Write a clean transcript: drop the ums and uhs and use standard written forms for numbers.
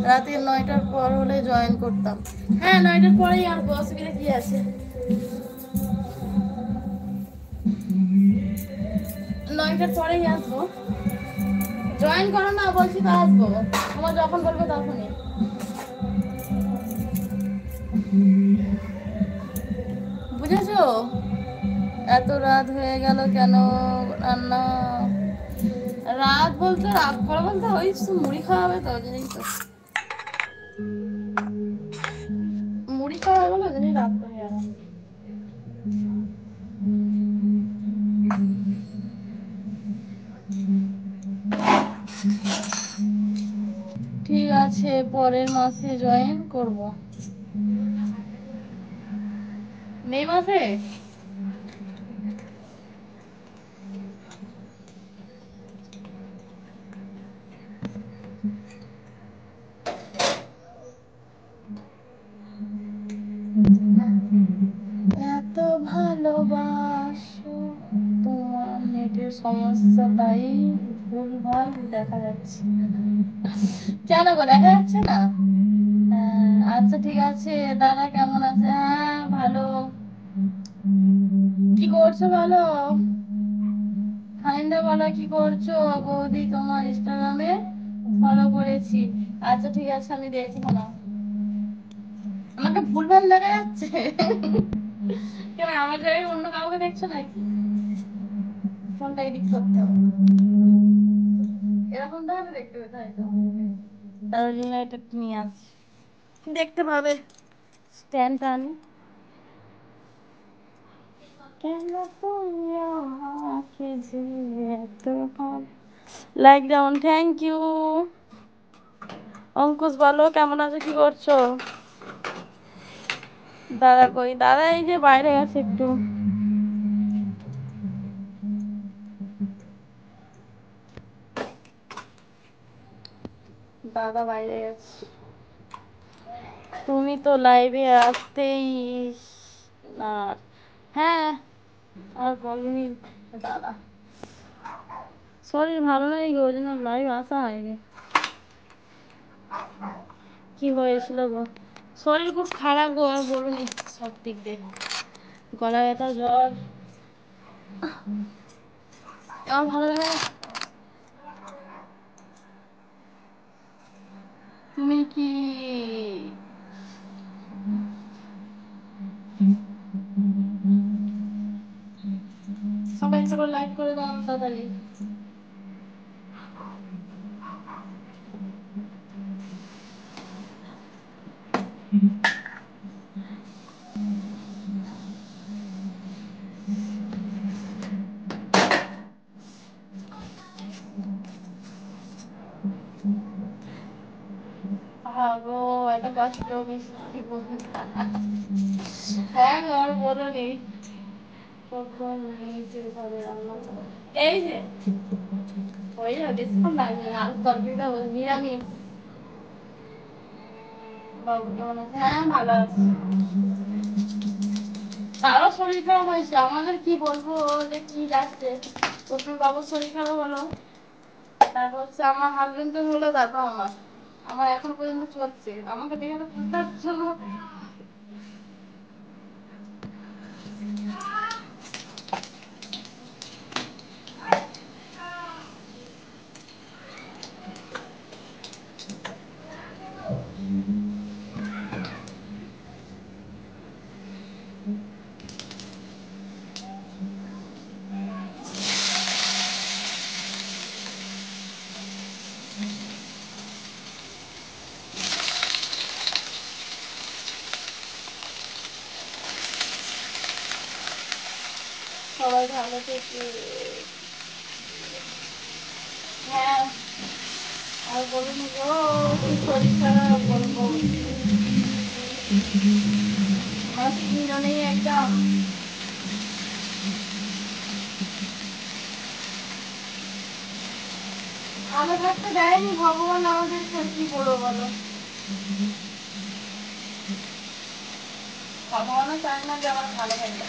রাতে 9টার পর হলে জয়েন করতাম। হ্যাঁ 9টার পরেই আর অসুবিধা কি আছে? 9টার পরেই আসবো। জয়েন করো না বলছি তো আসবো, আমার যখন বলবে তখনই। বুঝেছো? এত রাত হয়ে গেল কেন? রান্না রাত বলতে রাত করে বলতে ওই মুড়ি খাওয়াবে তো, জানিস তো মুড়ি খাওয়া বলো জানি রাত করে গেল। ঠিক আছে, পরের মাসে জয়েন করব। মে মাসে? এত ভালোবাসো, তোমার নেটের সমস্যা তাই ভুলভাল দেখা যাচ্ছে। কেন গো, দেখা যাচ্ছে না? আচ্ছা ঠিক আছে। দাদা কেমন আছে? হ্যাঁ ভালো। কি করছো বলো? ফাইন্দা বলো কি করছো? বৌদি তোমার ইনস্টাগ্রামে ফলো করেছি। আচ্ছা ঠিক আছে, আমি দেখবো না। আমাকে ভুলভাল দেখা যাচ্ছে? কেন আমার জায়গায় অন্য কাউকে দেখছো নাকি? ফোনটা এডিট করতে হবে, এরকম তাহলে দেখতে হবে, তাই তো। তার জন্য এটা নিয়ে আসছি, দেখতে পাবে। স্ট্যান্ড আনি কেন তুমি আমাকে যে এত like down. Thank you. Ankush বলো কেমন আছো, কি করছো? দাদা কই? দাদা এই যে বাইরে গেছে একটু। দাদা বাইরে গেছে। তুমি তো লাইভে আসতেই না। হ্যাঁ আর বলিনি দাদা, শরীর ভালো নেই গো, ওই জন্য লাইভ আসা হয়নি। কি হয়েছিল গো? শরীর খুব খারাপ গো, আর বলুনি, সব দিক দিয়ে গলা ব্যথা, জ্বর। আমার ভালো লাগে। তুমি কি সবাই একটা করে লাইক করে দাও তাড়াতাড়ি। গো এত কষ্ট মিষ্টি বলতে। হ্যাঁ গো আর বলোনি, কখন নিজের ঘরে রান্না করো। এই যে ওই যে বেশিক্ষণ লাগবে না, আলু তরকারিটা নিরামিষ। বাবু কেমন আছে? হ্যাঁ ভালো আছে। তারও শরীর খারাপ হয়েছে, আমাদের কি বলবো যে কি যাচ্ছে। প্রথমে বাবুর শরীর খারাপ হলো, তারপর হচ্ছে আমার হাজবেন্ডের হলো, তারপর আমার আমার এখন পর্যন্ত চলছে। আমাকে দেখে তো বুঝতে পারছো না। সবাই ভালো থেকে। হ্যাঁ আর বলুন গো, কি শরীর খারাপ বলবো, আমার স্কিনও নেই একদম। ভালো থাকতে দেয়নি ভগবান আমাদেরকে, কি করবো বলো। ভগবানও চায় না যে আমার ভালো থাকবে।